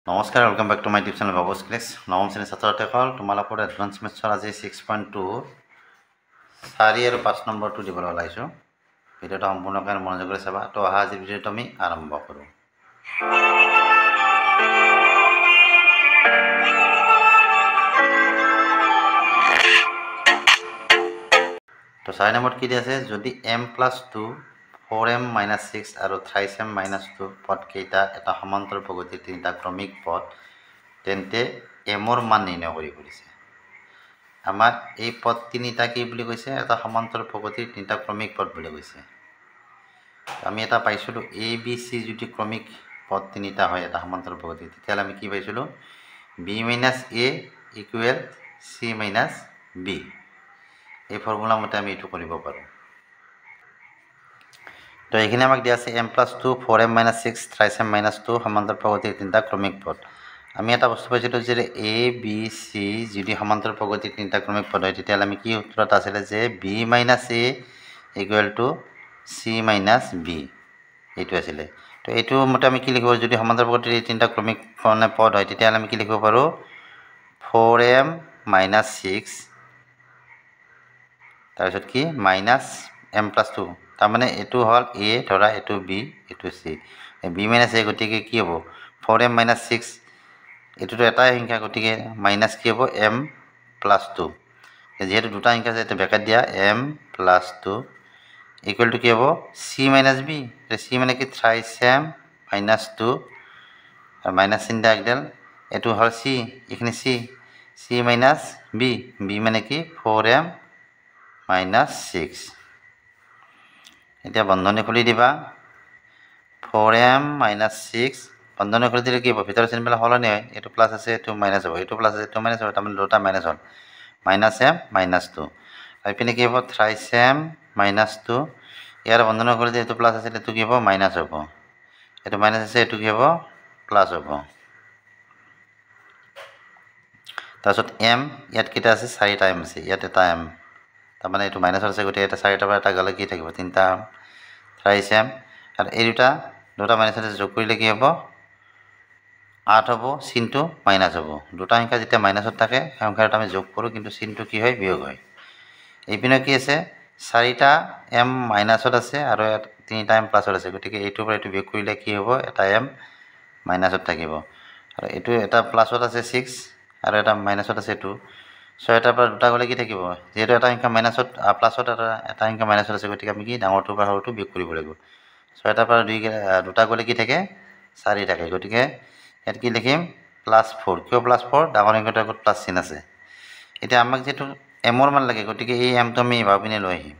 নমস্কাৰ, welcome back to my tube channel Babu's class. নৱম শ্ৰেণীৰ ছাত্ৰ-ছাত্ৰীসকল, তোমালোকৰ এডভান্স মেথছৰ আজি 6.2 4 আৰু 5 নম্বৰটো দিবলৈ ওলাইছোঁ। ভিডিঅ'টো সম্পূৰ্ণকৈ মনোযোগেৰে চাবা। তো অহা আজি ভিডিঅ'টো আমি আৰম্ভ কৰোঁ। তো 4 নম্বৰত কি দিয়া আছে, যদি m+2 4m - 6 আৰু 3m - 2 পদকেইটা এটা সমান্তৰ প্ৰগতিৰ তিনিটা ক্ৰমিক পদ, তেন্তে এমৰ মান নিৰ্ণয় কৰি কৰিছে। আমাৰ এই পদ তিনিটা কি বুলি কৈছে, এটা সমান্তৰ প্ৰগতিৰ তিনিটা ক্ৰমিক পদ বুলি কৈছে। আমি এটা পাইছিলোঁ এ বি চি যদি ক্ৰমিক পদ তিনিটা হয় এটা সমান্তৰ প্ৰগতি, তেতিয়াহ'লে আমি কি পাইছিলোঁ, B minus A equal C minus B. এই ফৰ্মুলা মতে আমি এইটো কৰিব পাৰোঁ। তো এইখিনি আমাক দিয়া আছে m+2 4m - 6 3m - 2 সমান্তৰ প্ৰগতিৰ তিনিটা ক্ৰমিক পদ। আমি এটা বস্তু পাইছিলোঁ যে এ বি চি যদি সমান্তৰ প্ৰগতিৰ তিনিটা ক্ৰমিক পদ হয়, তেতিয়াহ'লে আমি কি সূত্ৰত আছিলে যে B minus A equal to C minus B, এইটো আছিলে। তো এইটো মতে আমি কি লিখিব, যদি সমান্তৰ প্ৰগতিৰ এই তিনিটা ক্ৰমিক পদ হয়, তেতিয়াহ'লে আমি কি লিখিব পাৰোঁ, 4m - 6 তাৰপিছত কি মাইনাছ m+2, তাৰমানে এইটো হ'ল এ, ধৰা এইটো বি, এইটো চি, বি মাইনাছ এ, গতিকে কি হ'ব 4m - 6, এইটোতো এটাই সংখ্যা, গতিকে মাইনাছ কি হ'ব m+2, যিহেতু দুটা সংখ্যা আছে এইটো বেকাত দিয়া m+2 ইকুৱেল টু কি হ'ব চি মাইনাছ বি। চি মানে কি 3m - 2 আৰু মাইনাছ চিন্তা একডাল, এইটো হ'ল চি, এইখিনি C, C minus B, B মানে কি 4m - 6। এতিয়া বন্ধনী খুলি দিবা, 4m - 6 বন্ধনী খুলি দিলে কি হ'ব, ভিতৰৰ চিনবিলাক সলনি হয়, এইটো প্লাছ আছে এইটো মাইনাছ হ'ব, এইটো প্লাছ আছে এইটো মাইনাছ হ'ব, তাৰমানে দুটা মাইনাছ হ'ল, -m - 2। এইপিনে কি হ'ব 3m - 2, ইয়াৰ বন্ধনী খুলি দিলে এইটো প্লাছ আছিল এইটো কি হ'ব মাইনাছ হ'ব, এইটো মাইনাছ আছে এইটো কি হ'ব প্লাছ হ'ব। তাৰপিছত m ইয়াত কেইটা আছে, 4টা m আছে, ইয়াত এটা m, তাৰমানে এইটো মাইনাছত আছে, গতিকে এটা 4টাৰ পৰা এটা গ'লে কি থাকিব 3টা 3m, আৰু এই দুটা মাইনাছত যোগ কৰিলে কি হ'ব 8 হ'ব, চিনটো মাইনাছ হ'ব। দুটা সংখ্যা যেতিয়া মাইনাছত থাকে সেই সংখ্যাটো আমি যোগ কৰোঁ, কিন্তু চিনটো কি হয় বিয়োগ হয়। এইপিনে কি আছে, 4টা m মাইনাছত আছে আৰু 3টা m প্লাছত আছে, গতিকে এইটোৰ পৰা এইটো বিয়োগ কৰিলে কি হ'ব, এটা m মাইনাছত থাকিব, আৰু এইটো এটা প্লাছত আছে 6 আৰু এটা মাইনাছত আছে 2, 6টাৰ পৰা দুটা গ'লে কি থাকিব, যিহেতু এটা সংখ্যা মাইনাছত প্লাছত এটা সংখ্যা মাইনাছত আছে, গতিকে আমি কি ডাঙৰটোৰ পৰা সৰুটো বিয়োগ কৰিব লাগিব। 6টাৰ পৰা দুটা গ'লে কি থাকে 4 থাকে, গতিকে ইয়াত কি লিখিম +4, কিয় +4, ডাঙৰ সংখ্যাটোৰ আগত প্লাছ চিন আছে। এতিয়া আমাক যিহেতু এমৰ মান লাগে, গতিকে এই এমটো আমি বাওঁ পিনে লৈ আহিম,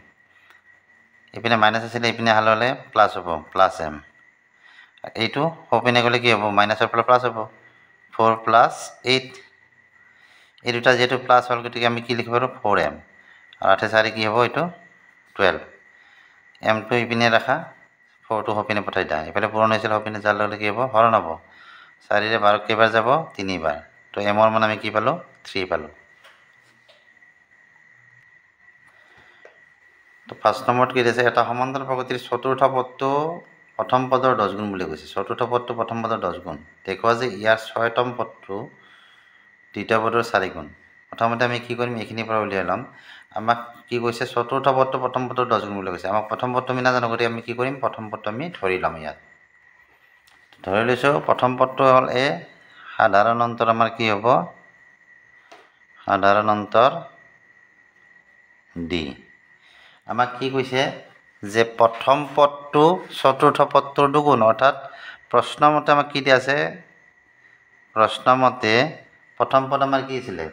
এইপিনে মাইনাছ আছিলে এইপিনে হাল হ'লে প্লাছ হ'ব, +m, এইটো সৌপিনে গ'লে কি হ'ব মাইনাছৰ পৰা প্লাছ হ'ব, 4 + 8, এই দুটা যিহেতু প্লাছ হ'ল, গতিকে আমি কি লিখিব পাৰোঁ 4m, আৰু 8 4 কি হ'ব এইটো 12, এমটো ইপিনে ৰাখা, 4টো সৌপিনে পঠাই দিয়া, এইফালে পূৰণ হৈছিল সৌপিনে যাৰ লগে কি হ'ব হৰণ হ'ব, 4ৰে 12 কেইবাৰ যাব 3বাৰ, তো এমৰ মান আমি কি পালোঁ 3 পালোঁ। তো 5 নম্বৰত কি দিছে, এটা সমান্তৰাল প্ৰগতিৰ চতুৰ্থ পদটো প্ৰথম পদৰ 10 গুণ বুলি কৈছে। চতুৰ্থ পদটো প্ৰথম পদৰ 10 গুণ, দেখুৱা যে ইয়াৰ 6তম পদটো দ্বিতীয় পদৰ 4 গুণ। প্ৰথমতে আমি কি কৰিম, এইখিনিৰ পৰা উলিয়াই ল'ম, আমাক কি কৈছে চতুৰ্থ পদটো প্ৰথম পদৰ 10 গুণ বুলি কৈছে, আমাক প্ৰথম পদটো আমি নাজানো, গতিকে আমি কি কৰিম প্ৰথম পদটো আমি ধৰি ল'ম। ইয়াত ধৰি লৈছোঁ প্ৰথম পদটো হ'ল এ, সাধাৰণ অন্তৰ আমাৰ কি হ'ব সাধাৰণ অন্তৰ ডি। আমাক কি কৈছে যে প্ৰথম পদটো চতুৰ্থ পদটোৰ দুগুণ, অৰ্থাৎ প্ৰশ্নমতে আমাক কি দিয়া আছে, প্ৰশ্নমতে প্ৰথম পদ আমাৰ কি আছিলে,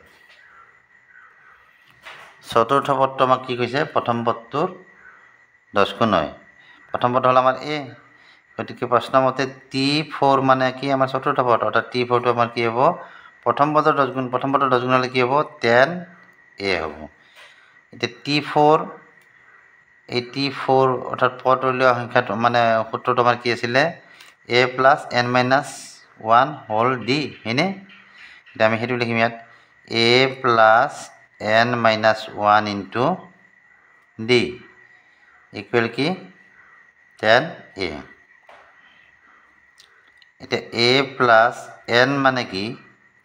চতুৰ্থ পদটো আমাক কি কৈছে প্ৰথম পদটোৰ 10 গুণ হয়, প্ৰথম পদ হ'ল আমাৰ এ, গতিকে প্ৰশ্নমতে T4 মানে কি আমাৰ চতুৰ্থ পদ, অৰ্থাৎ T4টো আমাৰ কি হ'ব প্ৰথম পদৰ 10 গুণ, প্ৰথম পদৰ 10 গুণ হ'লে কি হ'ব 10a হ'ব। এতিয়া T4, এই T4 অৰ্থাৎ পদ উলিওৱা সংখ্যাটো মানে সূত্ৰটো আমাৰ কি আছিলে a + n - 1 হোল d, হয়নে? এতিয়া আমি সেইটো লিখিম ইয়াত a + n - 1 into d equal কি 10a। এতিয়া a প্লাছ n মানে কি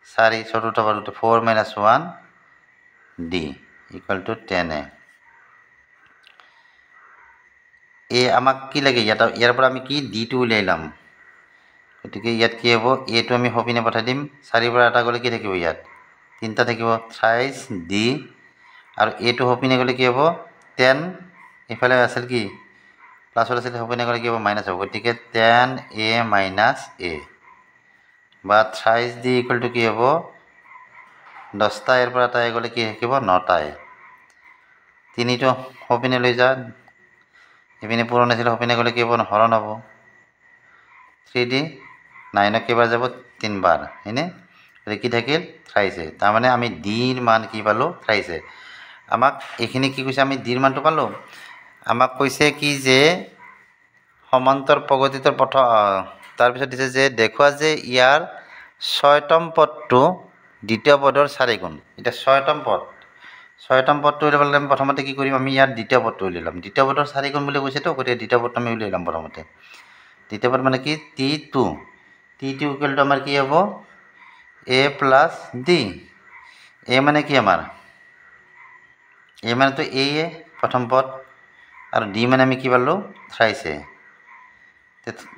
4 চতুৰ্থ পদটো 4 minus 1 d equal to 10a এ আমাক কি লাগে ইয়াৰ পৰা আমি কি ডিটো উলিয়াই ল'ম গতিকে ইয়াত কি হ'ব এটো আমি সপিনে পঠাই দিম 4 পৰা এটা গ'লে কি থাকিব ইয়াত 3টা থাকিব থ্ৰাইছ ডি আৰু এটো সপিনে গ'লে কি হ'ব 10 ইফালে আছিল কি প্লাছৰ আছিল সপিনে গ'লে কি হ'ব মাইনাছ হ'ব গতিকে 10a মাইনাছ a বা থ্ৰাইছ ডি ইকুৱেল টু কি হ'ব 10টা ইয়াৰ পৰা এটা গ'লে কি থাকিব 9টা 3টো সপিনে লৈ যা ইপিনে পূৰণ আছিল সপিনে গ'লে কি হ'ব হৰণ হ'ব 3d 9 কেইবাৰ যাব 3 বাৰ হয়নে কি থাকিল থ্ৰাইছে তাৰমানে আমি ডিৰ মান কি পালো থ্ৰাইছে আমাক এইখিনি কি কৈছে আমি ডিৰ মানটো পালো আমাক কৈছে কি যে সমান্তৰ প্ৰগতিতৰ পথ তাৰপিছত দিছে যে দেখুৱা যে ইয়াৰ 6তম পদটো দ্বিতীয় পদৰ 4 গুণ এটা 6তম পদটো উলিয়াবলৈ আমি প্ৰথমতে কি কৰিম আমি ইয়াৰ দ্বিতীয় পদটো উলিয়াম দ্বিতীয় পদৰ 4 গুণ বুলি কৈছে তো গতিকে দ্বিতীয় পদটো আমি উলিয়াই ল'ম প্ৰথমতে দ্বিতীয় পদ মানে কি t2 ইকুৱেল টু আমাৰ কি হ'ব a প্লাছ d a মানে কি আমাৰ a মানে তো a প্ৰথম পদ আৰু d মানে আমি কি পালো থ্ৰাইছে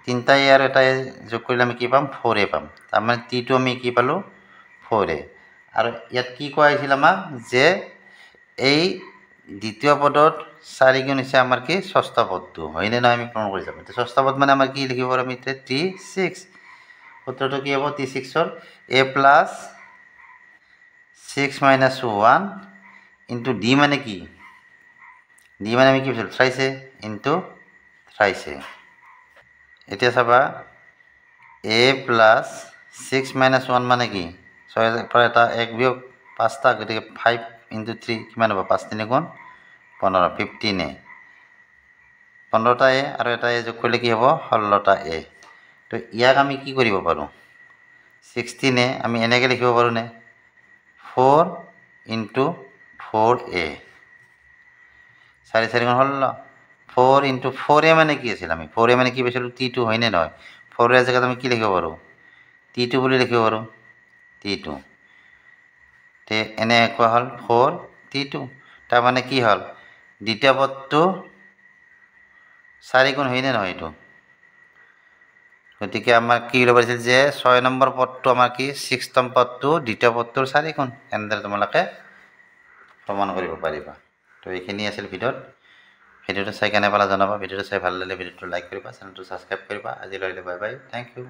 3টা a আৰু এটা যোগ কৰিলে আমি কি পাম 4a পাম তাৰমানে t2 আমি কি পালো 4a আৰু ইয়াত কি কোৱা হৈছিল আমাক যে এই দ্বিতীয় পদত 4 গুণ হৈছে আমাৰ কি ষষ্ঠ পদটো হয়নে নহয় আমি প্ৰমাণ কৰি যাম ষষ্ঠ পদ মানে আমাৰ কি লিখিব পাৰো আমি t6 সূত্ৰটো কি হ'ব t6ৰ a plus 6 minus 1 into d মানে কি d মানে আমি কি পাইছিলো থ্ৰাইছে ইনটু থ্ৰাইছে এতিয়া চাবা a প্লাছ 6 মাইনাছ 1 মানে কি 6 পৰা এটা 1 বিয়োগ 5টা গতিকে 5 ইনটু 3 কিমান হ'ব 5 3 গুণ 15 15a 15টা a আৰু এটা a যোগ কৰিলে কি হ'ব 16টা a তো ইয়াক আমি কি কৰিব পাৰো 16a আমি এনেকৈ লিখিব পাৰো নে 4 ইনটু 4a 4 4 গুণ 16 4 ইনটু 4a মানে কি আছিল আমি 4a মানে কি পাইছিলো t2 হয়নে নহয় 4a জায়গাত আমি কি লিখিব পাৰো t2 বুলি লিখিব পাৰো t2 তে এনে কোৱা হল 4 t2 তাৰ মানে কি হল দ্বিতীয় পদটো 4 গুণ হয়নে নহয় এটো গতিকে আমাৰ কি হ'ব পাৰিছিল যে 6 নম্বৰ পদটো আমাৰ কি 6তম পদটো দ্বিতীয় পদটোৰ 4 গুণ এনেদৰে তোমালোকে প্ৰমাণ কৰিব পাৰিবা তো এইখিনি আছিল ভিডিঅ'টো চাই কেনে পালা জনাবা ভিডিঅ'টো চাই ভাল লাগিলে ভিডিঅ'টো লাইক কৰিবা চেনেলটো সাবস্ক্ৰাইব কৰিবা আজিলৈ বাই বাই থ্যাংক ইউ